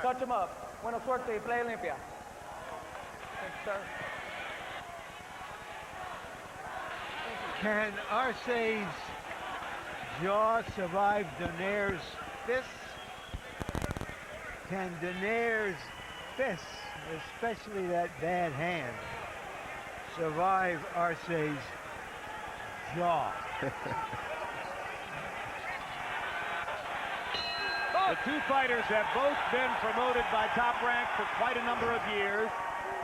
Touch him up. Buena suerte y play limpia. Thanks, sir. Can Arce's jaw survive Donaire's fists? Can Donaire's fists, especially that bad hand, survive Arce's jaw? The two fighters have both been promoted by Top Rank for quite a number of years.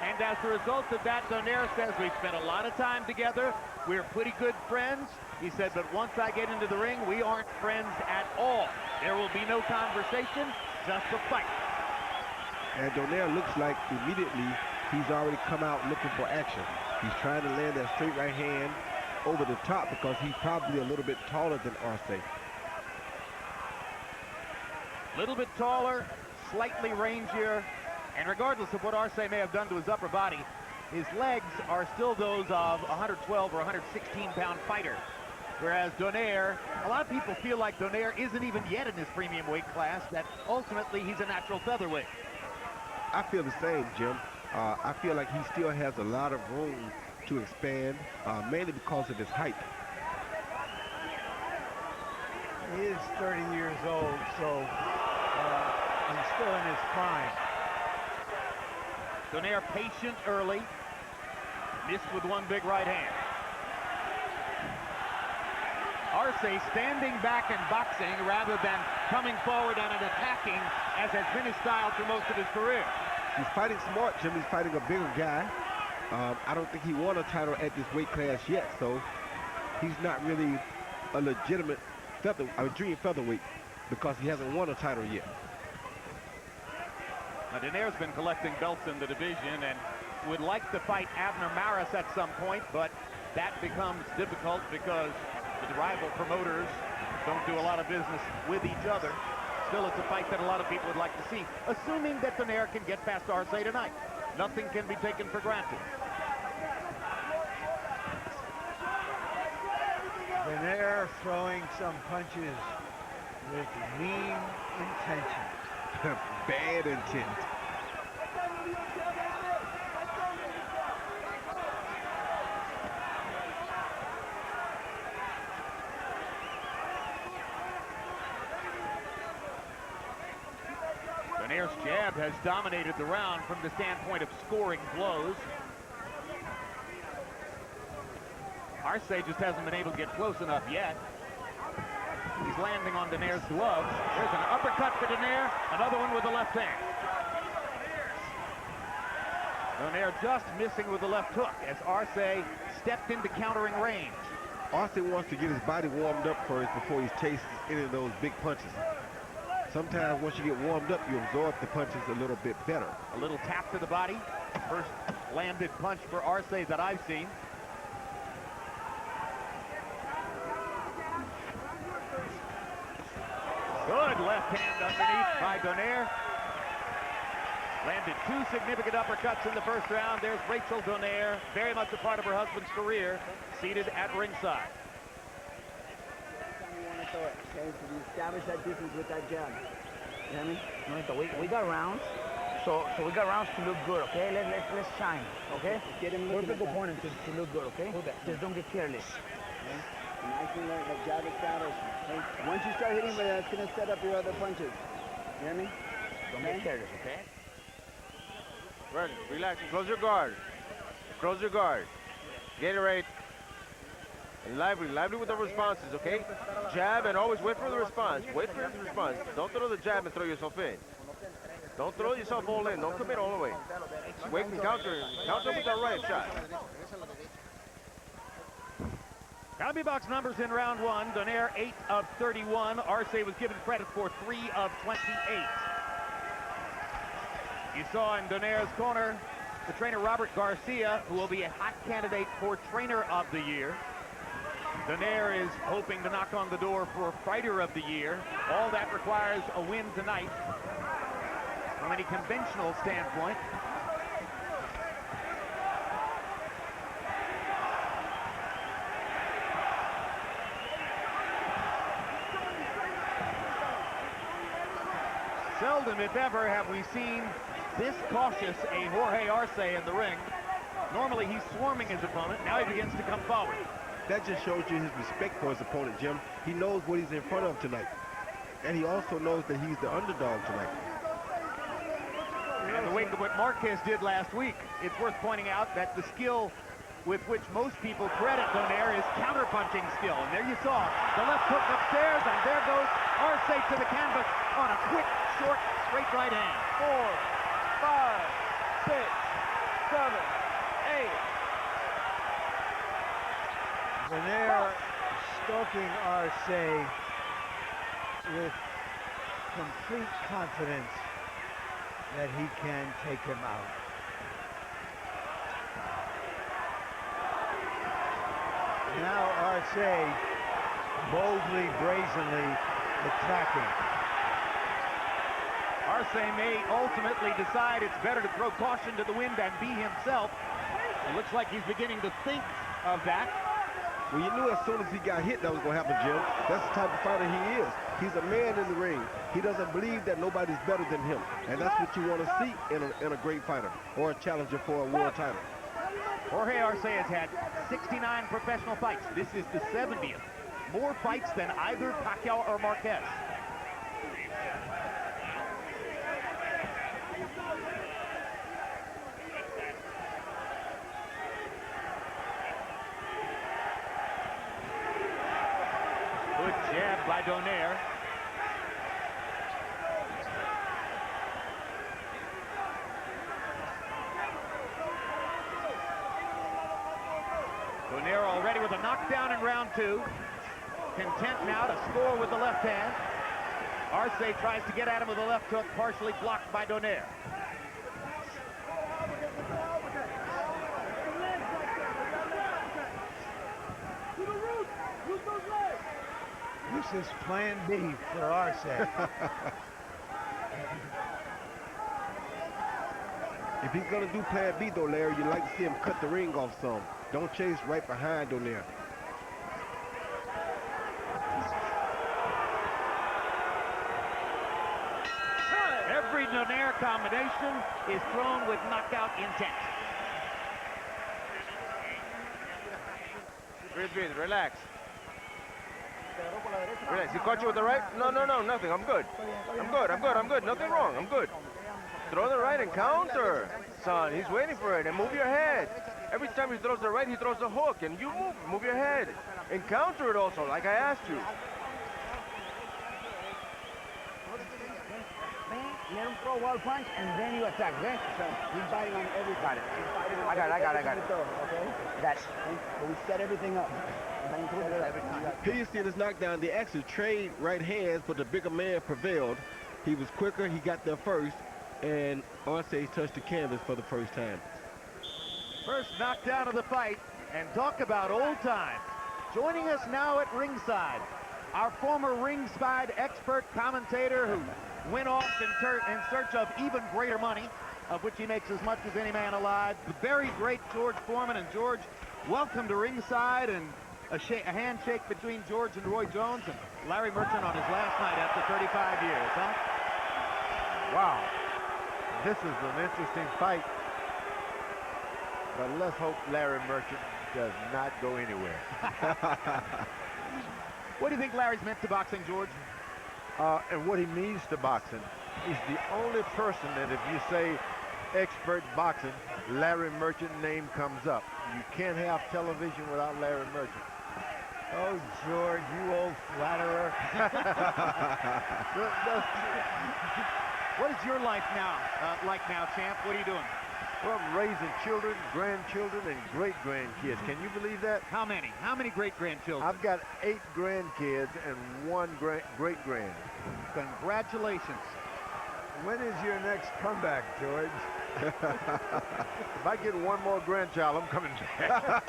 And as a result of that, Donaire says, we've spent a lot of time together. We're pretty good friends. He said, but once I get into the ring, we aren't friends at all. There will be no conversation, just a fight. And Donaire looks like immediately he's already come out looking for action. He's trying to land that straight right hand over the top because he's probably a little bit taller than Arce. Little bit taller, slightly rangier, and regardless of what Arce may have done to his upper body, his legs are still those of a 112 or 116-pound fighter. Whereas Donaire, a lot of people feel like Donaire isn't even yet in his premium weight class, that ultimately he's a natural featherweight. I feel the same, Jim. I feel like he still has a lot of room to expand, mainly because of his height. He is 30 years old, so he's still in his prime. Donaire patient early, missed with one big right hand. Arce standing back and boxing rather than coming forward and attacking, as has been his style for most of his career. He's fighting smart, Jim. He's fighting a bigger guy. I don't think he won a title at this weight class yet, so he's not really a legitimate dream featherweight because he hasn't won a title yet. Now, Donaire's been collecting belts in the division and would like to fight Abner Maris at some point, but that becomes difficult because the rival promoters don't do a lot of business with each other. Still, it's a fight that a lot of people would like to see, assuming that Donaire can get past Arce tonight. Nothing can be taken for granted. Donaire throwing some punches with mean intention. Bad intent. Donaire's jab has dominated the round from the standpoint of scoring blows. Arce just hasn't been able to get close enough yet. He's landing on Donaire's gloves. There's an uppercut for Donaire, another one with the left hand. Donaire just missing with the left hook as Arce stepped into countering range. Arce wants to get his body warmed up first before he chases any of those big punches. Sometimes once you get warmed up, you absorb the punches a little bit better. A little tap to the body. First landed punch for Arce that I've seen. Good left hand underneath by Donaire. Landed two significant uppercuts in the first round. There's Rachel Donaire, very much a part of her husband's career, seated at ringside. Okay, so you establish that distance with that jab. You know what I mean? We got rounds, so we got rounds to look good, okay? Let's shine, okay? Get him looking at opponent to look good, okay? Just don't get careless. Okay? Nicely learned that jab establishment. Okay? Once you start hitting, that's gonna set up your other punches. You hear me? Don't get careless, okay? Right, relax, close your guard. Close your guard. Get it right. And lively with the responses, okay? Jab and always wait for the response. Wait for the response. Don't throw the jab and throw yourself in. Don't throw yourself all in. Don't commit all the way. Wait and counter with the right shot. Combi box numbers in round one. Donaire 8 of 31. Arce was given credit for 3 of 28. You saw in Donaire's corner the trainer Robert Garcia, who will be a hot candidate for Trainer of the Year. Donaire is hoping to knock on the door for Fighter of the Year. All that requires a win tonight from any conventional standpoint. seldom, if ever, have we seen this cautious a Jorge Arce in the ring. Normally he's swarming his opponent. Now he begins to come forward. That just shows you his respect for his opponent, Jim. He knows what he's in front of tonight. And he also knows that he's the underdog tonight. And the wake of what Marquez did last week, it's worth pointing out that the skill with which most people credit Donaire is counterpunching skill. And there you saw the left hook upstairs, and there goes Arce to the canvas on a quick, short, straight right hand. 4, 5, 6, 7, 8. Donaire stalking Arce with complete confidence that he can take him out. Now Arce boldly, brazenly attacking. Arce may ultimately decide it's better to throw caution to the wind and be himself. It looks like he's beginning to think of that. Well, you knew as soon as he got hit that was going to happen, Jim. That's the type of fighter he is. He's a man in the ring. He doesn't believe that nobody's better than him. And that's what you want to see in a great fighter or a challenger for a world title. Jorge Arce has had 69 professional fights. This is the 70th. More fights than either Pacquiao or Marquez. Good jab by Donaire. Donaire already with a knockdown in round 2. Content now to score with the left hand. Arce tries to get at him with a left hook, partially blocked by Donaire. This is plan B for Arce. If he's going to do plan B, Donaire, you'd like to see him cut the ring off some. Don't chase right behind Donaire. Every Donaire combination is thrown with knockout intent. Breathe, relax. Relax. He caught you with the right? No, nothing. I'm good. I'm good. Nothing wrong. I'm good. Throw the right and counter. Son, he's waiting for it. And move your head. Every time he throws the right, he throws the hook. And you move your head. And counter it also, like I asked you. Let him throw a wall punch, and then you attack, okay? So he's biting on every. Got it. I got it. Okay? That's. But we set everything up. Here you see this knockdown. They actually trade right hands, but the bigger man prevailed. He was quicker. He got there first, and Arce touched the canvas for the first time. First knockdown of the fight, and talk about old times. Joining us now at ringside, our former ringside expert commentator who went off in search of even greater money, of which he makes as much as any man alive, the very great George Foreman. And George, welcome to ringside, and a handshake between George and Roy Jones, and Larry Merchant on his last night after 35 years, huh? Wow, this is an interesting fight, but let's hope Larry Merchant does not go anywhere. What do you think Larry's meant to boxing, George? And what he means to boxing. He's the only person that if you say expert boxing, Larry Merchant name comes up. You can't have television without Larry Merchant. Oh, George, you old flatterer. What is your life now like now, champ? What are you doing? Well, I'm raising children, grandchildren, and great-grandkids. Can you believe that? How many? How many great-grandchildren? I've got 8 grandkids and 1 great-grand. Congratulations. When is your next comeback, George? If I get 1 more grandchild, I'm coming back.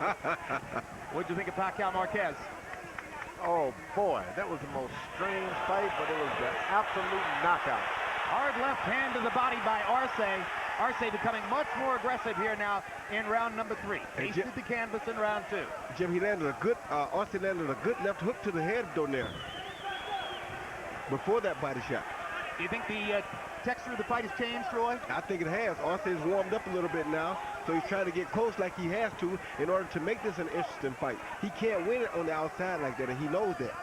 What'd you think of Pacquiao Marquez? Oh, boy, that was the most strange fight, but it was the absolute knockout. Hard left hand to the body by Arce. Arce becoming much more aggressive here now in round number 3. Tasted the canvas in round 2. Jim, he landed a good, Arce landed a good left hook to the head of Donaire before that body shot. Do you think the texture of the fight has changed, Roy? I think it has. Arce's warmed up a little bit now, so he's trying to get close like he has to in order to make this an interesting fight. He can't win it on the outside like that, and he knows that.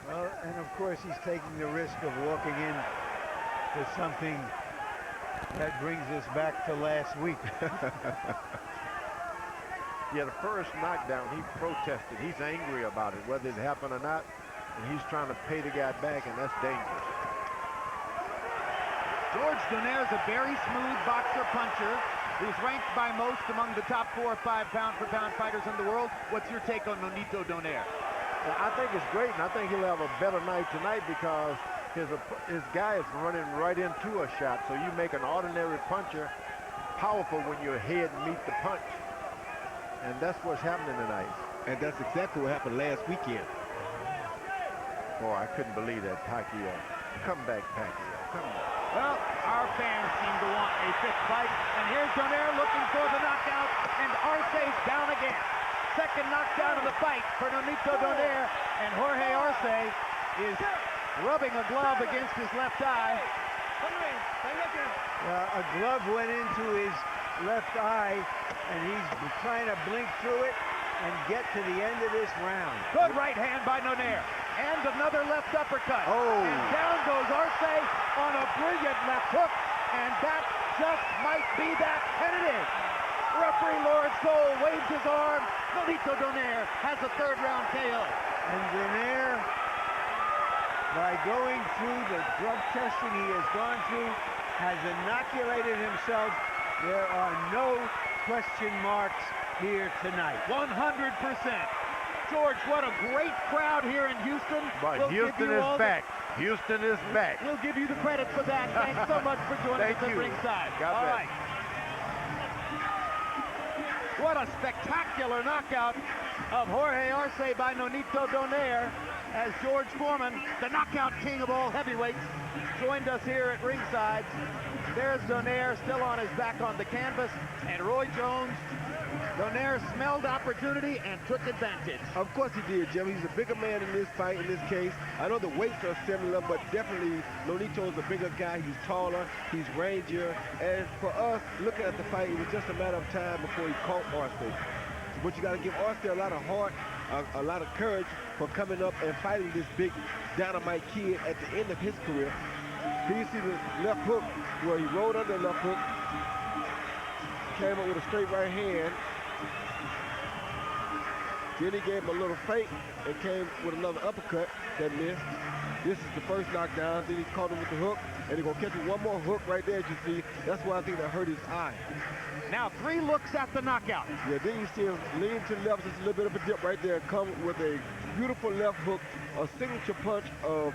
Well, and of course he's taking the risk of walking in to something that brings us back to last week. Yeah, the first knockdown, he protested. He's angry about it, whether it happened or not, and he's trying to pay the guy back, and that's dangerous. George Donaire is a very smooth boxer puncher who's ranked by most among the top 4 or 5 pound-for-pound fighters in the world. What's your take on Nonito Donaire? And I think it's great, and I think he'll have a better night tonight because his guy is running right into a shot, so you make an ordinary puncher powerful when your head meet the punch. And that's what's happening tonight. And that's exactly what happened last weekend. Boy, I couldn't believe that, Pacquiao. Come back, Pacquiao. Come back. Well, our fans seem to want a 5th fight, and here's Donaire looking for the knockout, and Arce's down again. Second knockdown of the fight for Nonito Donaire, and Jorge Arce is rubbing a glove against his left eye. A glove went into his left eye, and he's trying to blink through it and get to the end of this round. Good right hand by Donaire, and another left uppercut. Oh. And down goes Arce on a brilliant left hook, and that just might be that, and it is. Referee Lawrence Cole waves his arm. Nonito Donaire has a 3rd round KO. And Donaire, by going through the drug testing he has gone through, has inoculated himself. There are no question marks here tonight. 100%. George, what a great crowd here in Houston. But Houston is back. Houston is back. We'll give you the credit for that. Thanks so much for joining us at ringside. God bless. All right. What a spectacular knockout of Jorge Arce by Nonito Donaire as George Foreman, the knockout king of all heavyweights, joined us here at ringside. There's Donaire still on his back on the canvas, and Roy Jones. Donaire smelled opportunity and took advantage. Of course he did, Jim. He's a bigger man in this fight, in this case. I know the weights are similar, but definitely Nonito's a bigger guy. He's taller, he's rangier. And for us, looking at the fight, it was just a matter of time before he caught Arce. But you got to give Arce a lot of heart, a lot of courage for coming up and fighting this big dynamite kid at the end of his career. Here you see the left hook where he rolled under the left hook, came up with a straight right hand. Then he gave him a little feint and came with another uppercut that missed. This is the first knockdown. Then he caught him with the hook, and he's going to catch him one more hook right there, as you see. That's why I think that hurt his eye. Now 3 looks at the knockout. Yeah, then you see him lean to the left, just a little bit of a dip right there, come with a beautiful left hook, a signature punch of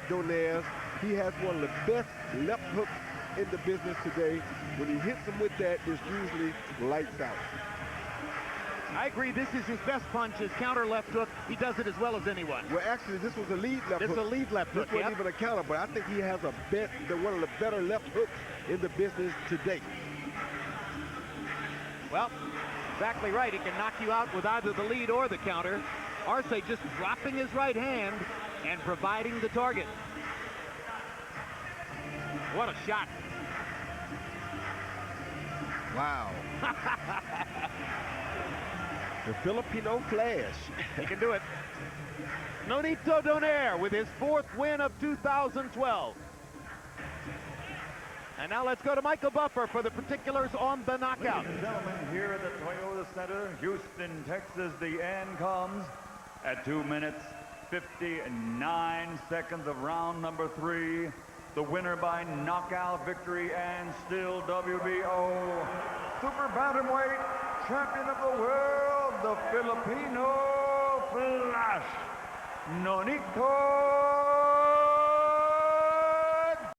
Donaire's. He has one of the best left hooks in the business today. When he hits him with that, it's usually lights out. I agree, this is his best punch, his counter left hook. He does it as well as anyone. Well, actually, this was a lead left hook. This is a lead left hook, This wasn't even a counter, but I think he has one of the better left hooks in the business today. Well, exactly right. He can knock you out with either the lead or the counter. Arce just dropping his right hand and providing the target. What a shot. Wow. The Filipino Flash. He can do it. Nonito Donaire with his 4th win of 2012. And now let's go to Michael Buffer for the particulars on the knockout. Ladies and gentlemen, here at the Toyota Center, Houston, Texas, the end comes at 2 minutes, 59 seconds of round number 3. The winner by knockout victory and still WBO Super Bantamweight Champion of the World, the Filipino Flash, Nonito